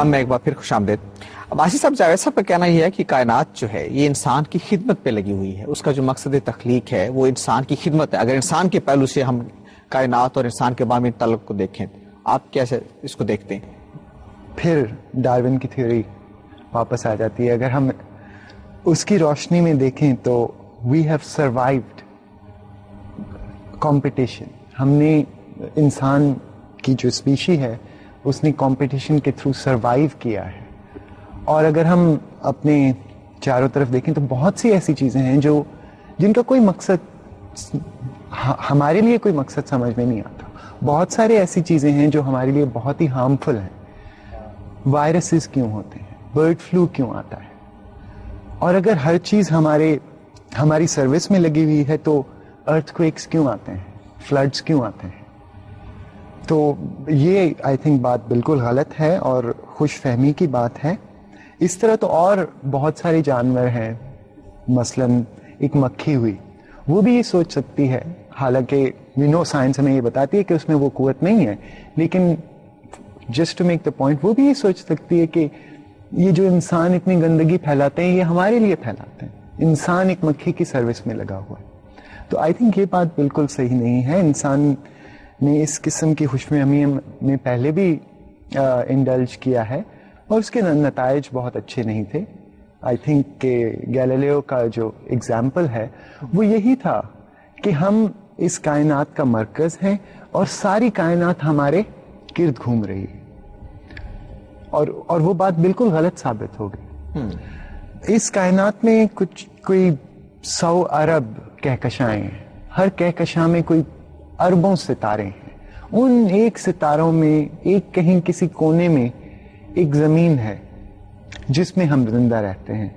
Programme میں ایک بار پھر خوش آمدید. اب آصف صاحب، جاوید صاحب کا کہنا یہ ہے کہ کائنات جو ہے یہ انسان کی خدمت پہ لگی ہوئی ہے، اس کا جو مقصد تخلیق ہے وہ انسان کی خدمت ہے. اگر انسان کے پہلو سے ہم کائنات اور انسان کے باہمی تعلق کو دیکھیں، آپ کیسے اس کو دیکھتے ہیں؟ پھر ڈارون کی تھیوری واپس آ جاتی ہے. اگر ہم اس کی روشنی میں دیکھیں تو وی ہیو سروائیوڈ کمپٹیشن. ہم نے انسان کی جو اسپیشی ہے اس نے کمپٹیشن کے تھرو سروائیو کیا ہے. اور اگر ہم اپنے چاروں طرف دیکھیں تو بہت سی ایسی چیزیں ہیں جن کا کوئی مقصد ہمارے لیے کوئی مقصد سمجھ میں نہیں آتا. بہت سارے ایسی چیزیں ہیں جو ہمارے لیے بہت ہی ہارمفل ہیں. وائرسز کیوں ہوتے ہیں؟ برڈ فلو کیوں آتا ہے؟ اور اگر ہر چیز ہماری سروس میں لگی ہوئی ہے تو ارتھ کویکس کیوں آتے ہیں؟ فلڈز کیوں آتے ہیں؟ تو یہ آئی تھنک بات بالکل غلط ہے اور خوش فہمی کی بات ہے. اس طرح تو اور بہت سارے جانور ہیں. مثلا ایک مکھی ہوئی، وہ بھی یہ سوچ سکتی ہے، حالانکہ وی نو سائنس ہمیں یہ بتاتی ہے کہ اس میں وہ قوت نہیں ہے، لیکن just to make the point وہ بھی یہ سوچ سکتی ہے کہ یہ جو انسان اتنی گندگی پھیلاتے ہیں یہ ہمارے لیے پھیلاتے ہیں. انسان ایک مکھی کی سروس میں لگا ہوا ہے. تو آئی تھنک یہ بات بالکل صحیح نہیں ہے. انسان نے اس قسم کی خوش فہمی میں پہلے بھی انڈلج کیا ہے اور اس کے نتائج بہت اچھے نہیں تھے. آئی تھنک کہ گیلیلیو کا جو اگزامپل ہے وہ یہی تھا کہ ہم اس کائنات کا مرکز ہیں اور ساری کائنات ہمارے گرد گھوم رہی ہے، اور وہ بات بالکل غلط ثابت ہو گئی. اس کائنات میں کوئی 100 ارب کہکشائیں ہیں. ہر کہکشاں میں کوئی اربوں ستارے ہیں. ان ایک ستاروں میں ایک کہیں کسی کونے میں ایک زمین ہے جس میں ہم زندہ رہتے ہیں.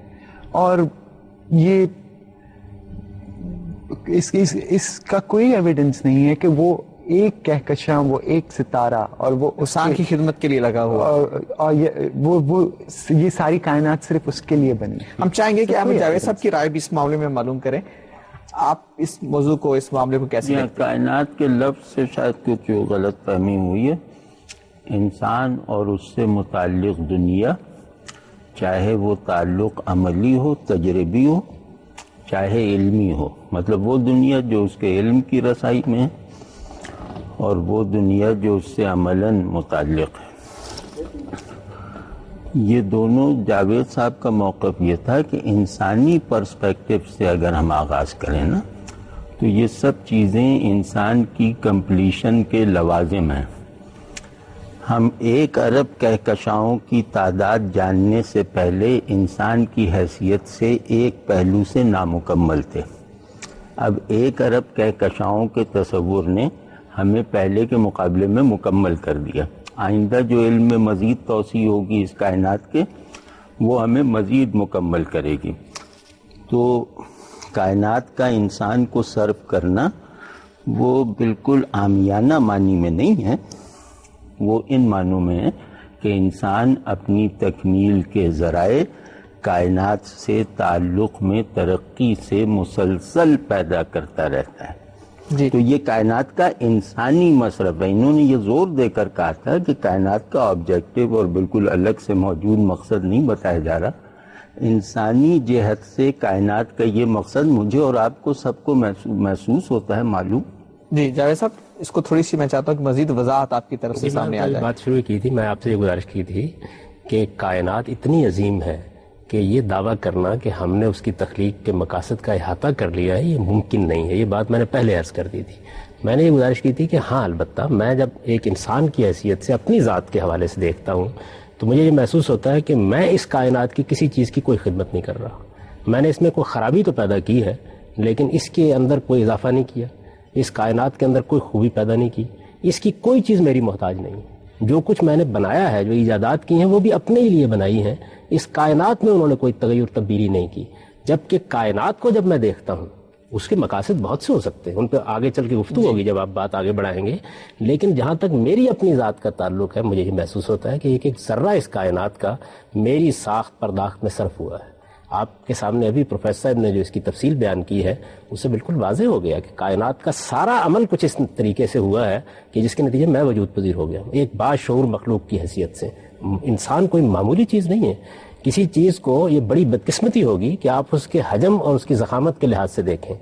اور یہ اس کا کوئی ایویڈنس نہیں ہے کہ وہ ایک کہکشاں، وہ ایک ستارہ اور وہ انسان کی خدمت کے لیے لگا ہوا، اور یہ ساری کائنات صرف اس کے لیے بنی. ہم چاہیں گے کہ آپ جاوید صاحب کی رائے بھی اس معاملے میں معلوم کریں. آپ اس موضوع کو، اس معاملے کو کیسے دیکھتے ہیں؟ کائنات کے لفظ سے شاید کچھ غلط فہمی ہوئی ہے. انسان اور اس سے متعلق دنیا، چاہے وہ تعلق عملی ہو، تجربی ہو، چاہے علمی ہو، مطلب وہ دنیا جو اس کے علم کی رسائی میں ہے اور وہ دنیا جو اس سے عملاً متعلق ہے. یہ دونوں جاوید صاحب کا موقف یہ تھا کہ انسانی پرسپیکٹو سے اگر ہم آغاز کریں نا تو یہ سب چیزیں انسان کی کمپلیشن کے لوازم ہیں. ہم 1 ارب کہکشاؤں کی تعداد جاننے سے پہلے انسان کی حیثیت سے ایک پہلو سے نامکمل تھے. اب 1 ارب کہکشاؤں کے تصور نے ہمیں پہلے کے مقابلے میں مکمل کر دیا. آئندہ جو علم میں مزید توسیع ہوگی اس کائنات کے، وہ ہمیں مزید مکمل کرے گی. تو کائنات کا انسان کو سرو کرنا وہ بالکل عامیانہ معنی میں نہیں ہے، وہ ان معنوں میں ہے کہ انسان اپنی تکمیل کے ذرائع کائنات سے تعلق میں ترقی سے مسلسل پیدا کرتا رہتا ہے. جی. تو یہ کائنات کا انسانی مصرف ہے. انہوں نے یہ زور دے کر کہا تھا کہ کائنات کا آبجیکٹو اور بالکل الگ سے موجود مقصد نہیں بتایا جا رہا. انسانی جہت سے کائنات کا یہ مقصد مجھے اور آپ کو سب کو محسوس ہوتا ہے، معلوم. جی جاوید صاحب، اس کو تھوڑی سی میں چاہتا ہوں کہ مزید وضاحت آپ کی طرف سے سامنے آ جائے. بات شروع کی تھی، میں آپ سے یہ گزارش کی تھی کہ کائنات اتنی عظیم ہے کہ یہ دعویٰ کرنا کہ ہم نے اس کی تخلیق کے مقاصد کا احاطہ کر لیا ہے یہ ممکن نہیں ہے. یہ بات میں نے پہلے عرض کر دی تھی. میں نے یہ گزارش کی تھی کہ ہاں البتہ میں جب ایک انسان کی حیثیت سے اپنی ذات کے حوالے سے دیکھتا ہوں تو مجھے یہ محسوس ہوتا ہے کہ میں اس کائنات کی کسی چیز کی کوئی خدمت نہیں کر رہا. میں نے اس میں کوئی خرابی تو پیدا کی ہے لیکن اس کے اندر کوئی اضافہ نہیں کیا، اس کائنات کے اندر کوئی خوبی پیدا نہیں کی. اس کی کوئی چیز میری محتاج نہیں. جو کچھ میں نے بنایا ہے، جو ایجادات کی ہیں، وہ بھی اپنے ہی لیے بنائی ہیں. اس کائنات میں انہوں نے کوئی تغیر تبدیلی نہیں کی. جبکہ کائنات کو جب میں دیکھتا ہوں اس کے مقاصد بہت سے ہو سکتے ہیں، ان پہ آگے چل کے گفتگو ہوگی جب آپ بات آگے بڑھائیں گے. لیکن جہاں تک میری اپنی ذات کا تعلق ہے، مجھے یہ محسوس ہوتا ہے کہ ایک ذرہ اس کائنات کا میری ساخت پرداخت میں صرف ہوا ہے. آپ کے سامنے ابھی پروفیسر صاحب نے جو اس کی تفصیل بیان کی ہے اس سے بالکل واضح ہو گیا کہ کائنات کا سارا عمل کچھ اس طریقے سے ہوا ہے کہ جس کے نتیجے میں وجود پذیر ہو گیا ہوں ایک باشعور مخلوق کی حیثیت سے. انسان کوئی معمولی چیز نہیں ہے. کسی چیز کو یہ بڑی بدقسمتی ہوگی کہ آپ اس کے حجم اور اس کی ضخامت کے لحاظ سے دیکھیں.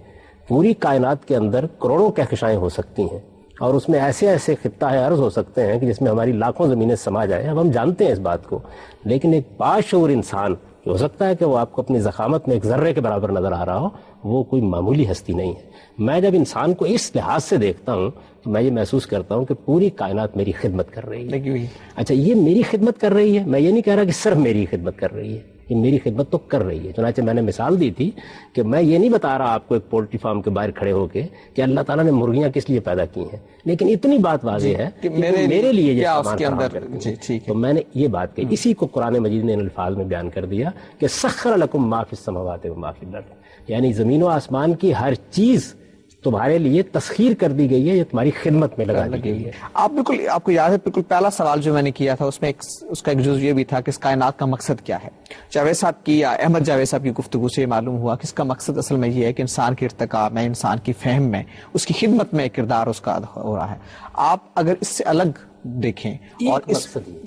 پوری کائنات کے اندر کروڑوں کہکشائیں ہو سکتی ہیں اور اس میں ایسے ایسے خطہ ارض ہو سکتے ہیں کہ جس میں ہماری لاکھوں زمینیں سما جائیں. اب ہم جانتے ہیں اس بات کو, لیکن ایک باشعور انسان ہو سکتا ہے کہ وہ آپ کو اپنی ضخامت میں ایک ذرے کے برابر نظر آ رہا ہو, وہ کوئی معمولی ہستی نہیں ہے. میں جب انسان کو اس لحاظ سے دیکھتا ہوں تو میں یہ محسوس کرتا ہوں کہ پوری کائنات میری خدمت کر رہی ہے. اچھا, یہ میری خدمت کر رہی ہے, میں یہ نہیں کہہ رہا کہ صرف میری خدمت کر رہی ہے, یہ میری خدمت تو کر رہی ہے. چنانچہ میں نے مثال دی تھی کہ میں یہ نہیں بتا رہا آپ کو ایک پولٹری فارم کے باہر کھڑے ہو کے کہ اللہ تعالیٰ نے مرغیاں کس لیے پیدا کی ہیں, لیکن اتنی بات واضح ہے کہ میرے لیے یہ سامان فراہم کرتی ہے. تو میں نے یہ بات کہی, اسی کو قرآن مجید نے ان الفاظ میں بیان کر دیا کہ سخر لکم ما فی السماوات و ما فی الارض, یعنی زمین و آسمان کی ہر چیز تمہارے لیے تسخیر کر دی گئی ہے, یہ تمہاری خدمت میں لگا دی گئی ہے. آپ کو یاد ہے بالکل پہلا سوال جو میں نے کیا تھا اس میں اس کا ایک جزو یہ بھی تھا کہ اس کائنات کا مقصد کیا ہے. جاوید صاحب کی یا احمد جاوید صاحب کی گفتگو سے معلوم ہوا کہ اس کا مقصد اصل میں یہ ہے کہ انسان کے ارتقاء میں, انسان کی فہم میں, اس کی خدمت میں کردار اس کا ادا ہو رہا ہے. آپ اگر اس سے الگ دیکھیں اور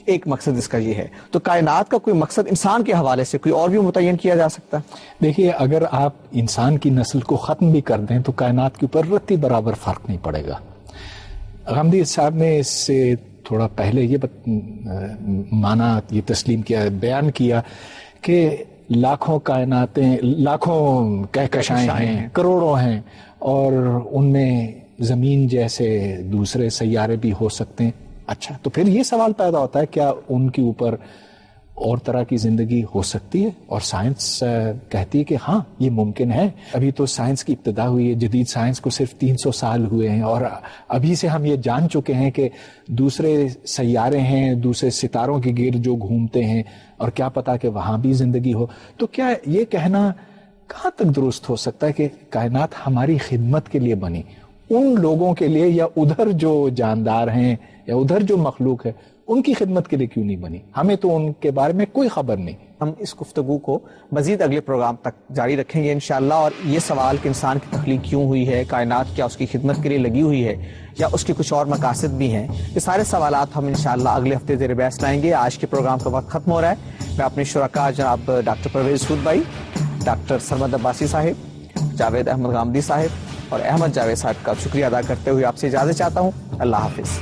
ایک مقصد اس کا یہ ہے, تو کائنات کا کوئی مقصد انسان کے حوالے سے کوئی اور بھی متعین کیا جا سکتا ہے؟ دیکھیے, اگر آپ انسان کی نسل کو ختم بھی کر دیں تو کائنات کے اوپر رتی برابر فرق نہیں پڑے گا. غامدی صاحب نے اس سے تھوڑا پہلے یہ مانا, یہ تسلیم کیا, بیان کیا کہ لاکھوں کائناتیں, لاکھوں کہکشائیں ہیں, کروڑوں ہیں, اور ان میں زمین جیسے دوسرے سیارے بھی ہو سکتے ہیں. اچھا, تو پھر یہ سوال پیدا ہوتا ہے کیا ان کے اوپر اور طرح کی زندگی ہو سکتی ہے؟ اور سائنس کہتی ہے کہ ہاں یہ ممکن ہے. ابھی تو سائنس کی ابتدا ہوئی ہے, جدید سائنس کو صرف 300 سال ہوئے ہیں, اور ابھی سے ہم یہ جان چکے ہیں کہ دوسرے سیارے ہیں, دوسرے ستاروں کے گرد جو گھومتے ہیں, اور کیا پتا کہ وہاں بھی زندگی ہو. تو کیا یہ کہنا کہاں تک درست ہو سکتا ہے کہ کائنات ہماری خدمت کے لیے بنی, ان لوگوں کے لیے, یا ادھر جو جاندار ہیں یا ادھر جو مخلوق ہے ان کی خدمت کے لیے کیوں نہیں بنی؟ ہمیں تو ان کے بارے میں کوئی خبر نہیں. ہم اس گفتگو کو مزید اگلے پروگرام تک جاری رکھیں گے انشاءاللہ, اور یہ سوال کہ انسان کی تخلیق کیوں ہوئی ہے, کائنات کیا اس کی خدمت کے لیے لگی ہوئی ہے یا اس کے کچھ اور مقاصد بھی ہیں, یہ سارے سوالات ہم انشاءاللہ اگلے ہفتے زیر بحث لائیں گے. آج کے پروگرام کا وقت ختم ہو رہا ہے. میں اپنے شرکاء جناب ڈاکٹر پرویز سود بھائی, ڈاکٹر سرمد عباسی صاحب, جاوید احمد غامدی صاحب اور احمد جاوید صاحب کا شکریہ ادا کرتے ہوئے آپ سے اجازت چاہتا ہوں. اللہ حافظ.